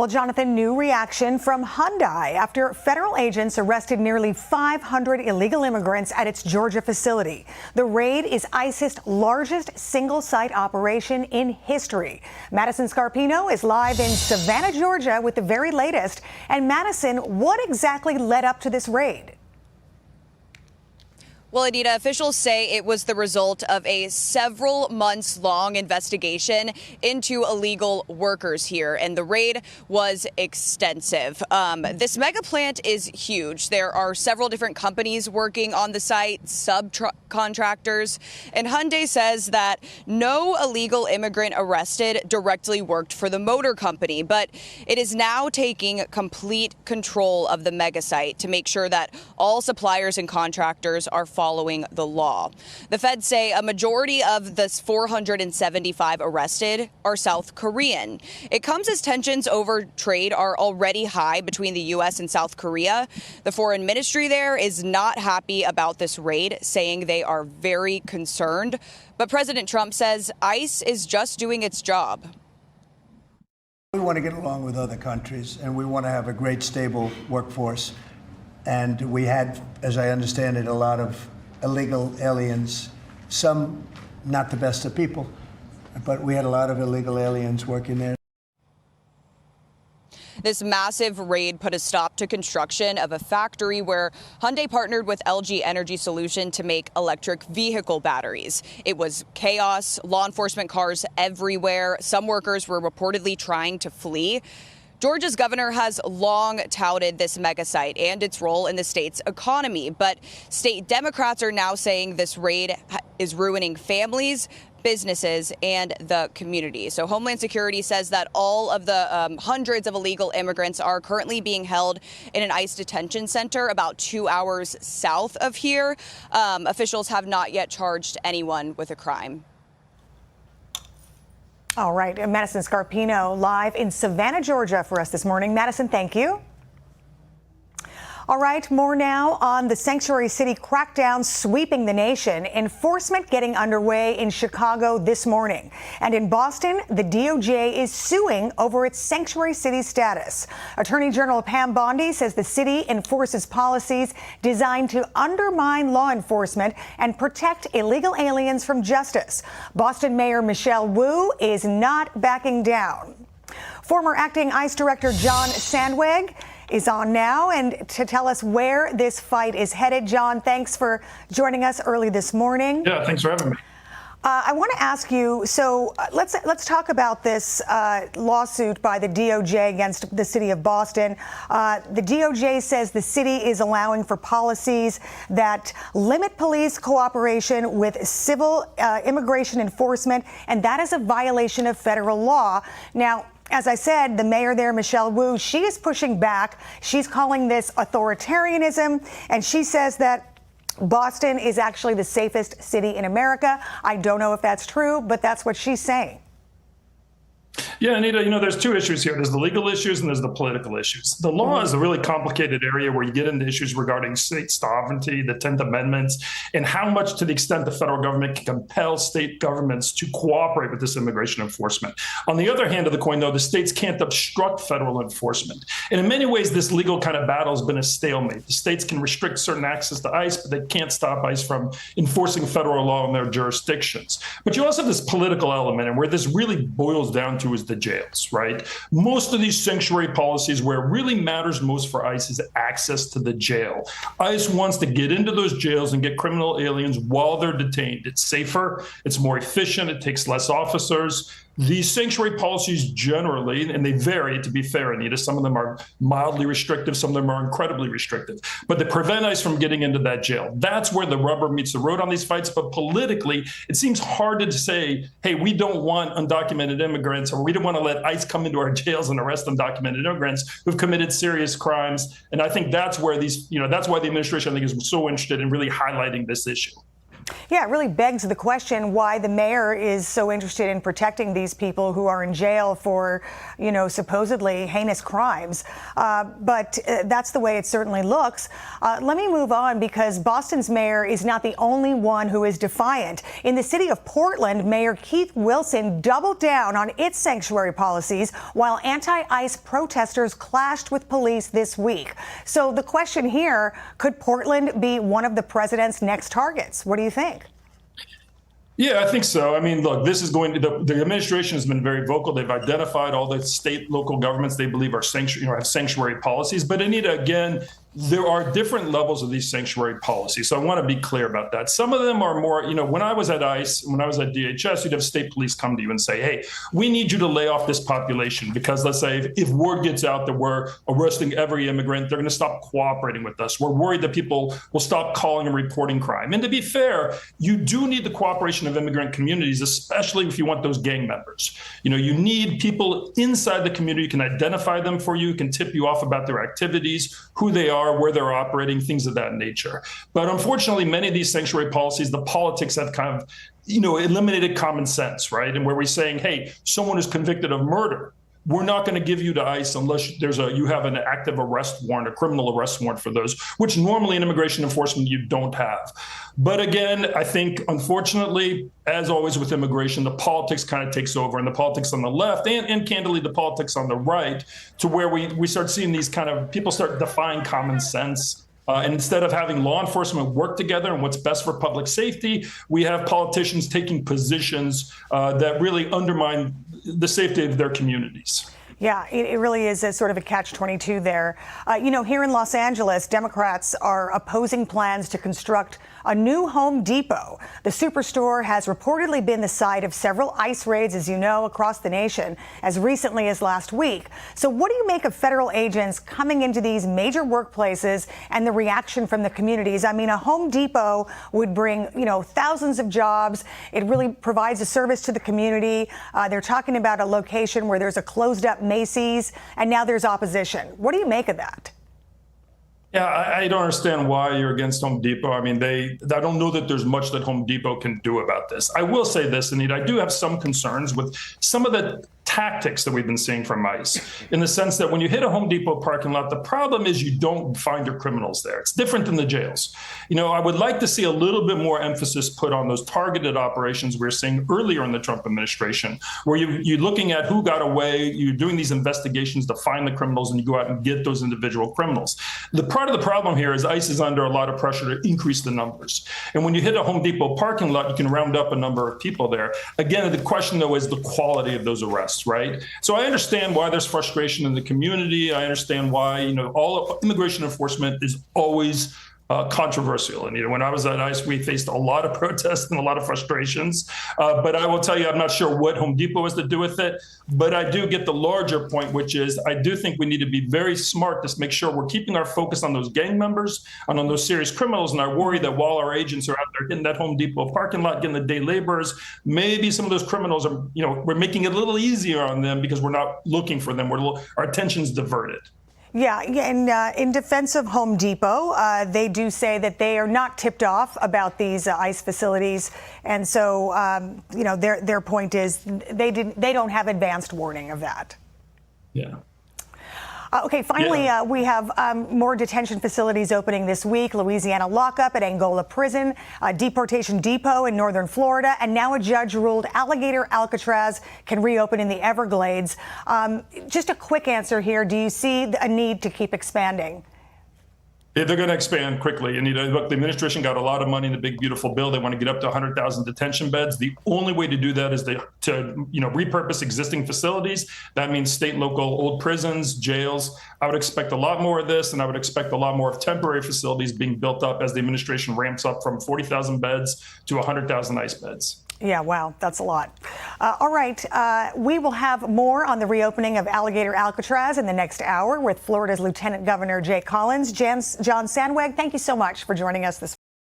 Well, Jonathan, new reaction from Hyundai after federal agents arrested nearly 500 illegal immigrants at its Georgia facility. The raid is ICE's largest single-site operation in history. Madison Scarpino is live in Savannah, Georgia with the very latest. And Madison, what exactly led up to this raid? Well, Anita, officials say it was the result of a several months long investigation into illegal workers here, and the raid was extensive. This mega plant is huge. There are several different companies working on the site, subcontractors, and Hyundai says that no illegal immigrant arrested directly worked for the motor company, but it is now taking complete control of the mega site to make sure that all suppliers and contractors are following the law. The feds say a majority of the 475 arrested are South Korean. It comes as tensions over trade are already high between the U.S. and South Korea. The foreign ministry there is not happy about this raid, saying they are very concerned. But President Trump says ICE is just doing its job. We want to get along with other countries, and we want to have a great, stable workforce. And we had, as I understand it, a lot of illegal aliens, some not the best of people, but we had a lot of illegal aliens working there. This massive raid put a stop to construction of a factory where Hyundai partnered with LG Energy Solution to make electric vehicle batteries. It was chaos, law enforcement cars everywhere. Some workers were reportedly trying to flee. Georgia's governor has long touted this mega site and its role in the state's economy, but state Democrats are now saying this raid is ruining families, businesses, and the community. So Homeland Security says that all of the hundreds of illegal immigrants are currently being held in an ICE detention center about 2 hours south of here. Officials have not yet charged anyone with a crime. All right, Madison Scarpino live in Savannah, Georgia for us this morning. Madison, thank you. All right, more now on the sanctuary city crackdown sweeping the nation. Enforcement getting underway in Chicago this morning. And in Boston, the DOJ is suing over its sanctuary city status. Attorney General Pam Bondi says the city enforces policies designed to undermine law enforcement and protect illegal aliens from justice. Boston Mayor Michelle Wu is not backing down. Former acting ICE Director John Sandweg is on now and to tell us where this fight is headed. John, thanks for joining us early this morning. Yeah, thanks for having me. I want to ask you, so let's talk about this lawsuit by the DOJ against the city of Boston. The DOJ says the city is allowing for policies that limit police cooperation with civil immigration enforcement, and that is a violation of federal law. Now, as I said, the mayor there, Michelle Wu, she is pushing back. She's calling this authoritarianism, and she says that Boston is actually the safest city in America. I don't know if that's true, but that's what she's saying. Yeah, Anita, there's two issues here. There's the legal issues and there's the political issues. The law is a really complicated area where you get into issues regarding state sovereignty, the 10th Amendment, and how much to the extent the federal government can compel state governments to cooperate with this immigration enforcement. On the other hand of the coin, though, the states can't obstruct federal enforcement. And in many ways, this legal kind of battle has been a stalemate. The states can restrict certain access to ICE, but they can't stop ICE from enforcing federal law in their jurisdictions. But you also have this political element, and where this really boils down to is the jails, right? Most of these sanctuary policies, where it really matters most for ICE is access to the jail. ICE wants to get into those jails and get criminal aliens while they're detained. It's safer, it's more efficient, it takes less officers. These sanctuary policies generally, and they vary, to be fair, Anita, some of them are mildly restrictive, some of them are incredibly restrictive, but they prevent ICE from getting into that jail. That's where the rubber meets the road on these fights. But politically, it seems hard to say, hey, we don't want undocumented immigrants, or we don't want to let ICE come into our jails and arrest undocumented immigrants who've committed serious crimes. And I think that's where that's why the administration, I think, is so interested in really highlighting this issue. Yeah, it really begs the question why the mayor is so interested in protecting these people who are in jail for, supposedly heinous crimes. But that's the way it certainly looks. Let me move on, because Boston's mayor is not the only one who is defiant. In the city of Portland, Mayor Keith Wilson doubled down on its sanctuary policies while anti-ICE protesters clashed with police this week. So the question here, could Portland be one of the president's next targets? What do you think? Yeah, I think so. I mean, look, this is going to the administration has been very vocal. They've identified all the state, local governments they believe are have sanctuary policies. But Anita, again, there are different levels of these sanctuary policies. So I want to be clear about that. Some of them are more, when I was at ICE, when I was at DHS, you'd have state police come to you and say, hey, we need you to lay off this population because, let's say, if word gets out that we're arresting every immigrant, they're going to stop cooperating with us. We're worried that people will stop calling and reporting crime. And to be fair, you do need the cooperation of immigrant communities, especially if you want those gang members. You need people inside the community who can identify them for you, can tip you off about their activities, who they are, where they're operating, things of that nature. But unfortunately, many of these sanctuary policies, the politics have kind of, eliminated common sense, right? And where we're saying, hey, someone is convicted of murder, we're not going to give you to ICE unless you have an active arrest warrant, a criminal arrest warrant for those, which normally in immigration enforcement you don't have. But again, I think, unfortunately, as always with immigration, the politics kind of takes over, and the politics on the left and candidly the politics on the right, to where we start seeing these kind of people start defying common sense. And instead of having law enforcement work together on what's best for public safety, we have politicians taking positions that really undermine the safety of their communities. Yeah, it really is a sort of a catch-22 there. Here in Los Angeles, Democrats are opposing plans to construct a new Home Depot. The superstore has reportedly been the site of several ICE raids, as you know, across the nation as recently as last week. So what do you make of federal agents coming into these major workplaces and the reaction from the communities? I mean, a Home Depot would bring, thousands of jobs. It really provides a service to the community. They're talking about a location where there's a closed-up Macy's, and now there's opposition. What do you make of that? Yeah, I don't understand why you're against Home Depot. I mean, I don't know that there's much that Home Depot can do about this. I will say this, Anita, I do have some concerns with some of the tactics that we've been seeing from ICE, in the sense that when you hit a Home Depot parking lot, the problem is you don't find your criminals there. It's different than the jails. I would like to see a little bit more emphasis put on those targeted operations we were seeing earlier in the Trump administration, where you're looking at who got away, you're doing these investigations to find the criminals, and you go out and get those individual criminals. The part of the problem here is ICE is under a lot of pressure to increase the numbers. And when you hit a Home Depot parking lot, you can round up a number of people there. Again, the question, though, is the quality of those arrests, right? So I understand why there's frustration in the community. I understand why, all immigration enforcement is always controversial. And when I was at ICE, we faced a lot of protests and a lot of frustrations. But I will tell you, I'm not sure what Home Depot has to do with it. But I do get the larger point, which is I do think we need to be very smart to make sure we're keeping our focus on those gang members and on those serious criminals. And I worry that while our agents are out there in that Home Depot parking lot getting the day laborers, maybe some of those criminals are, we're making it a little easier on them because we're not looking for them. Our attention's diverted. Yeah, and in defense of Home Depot, they do say that they are not tipped off about these ICE facilities, and so their point is they don't have advanced warning of that. Yeah. Okay, finally, we have more detention facilities opening this week. Louisiana lockup at Angola Prison, deportation depot in northern Florida, and now a judge ruled Alligator Alcatraz can reopen in the Everglades. Just a quick answer here. Do you see a need to keep expanding? Yeah, they're going to expand quickly. And look, the administration got a lot of money in the big, beautiful bill. They want to get up to 100,000 detention beds. The only way to do that is to repurpose existing facilities. That means state and local old prisons, jails. I would expect a lot more of this, and I would expect a lot more of temporary facilities being built up as the administration ramps up from 40,000 beds to 100,000 ICE beds. Yeah, wow, that's a lot. All right, we will have more on the reopening of Alligator Alcatraz in the next hour with Florida's Lieutenant Governor Jay Collins. John Sandweg, thank you so much for joining us this morning.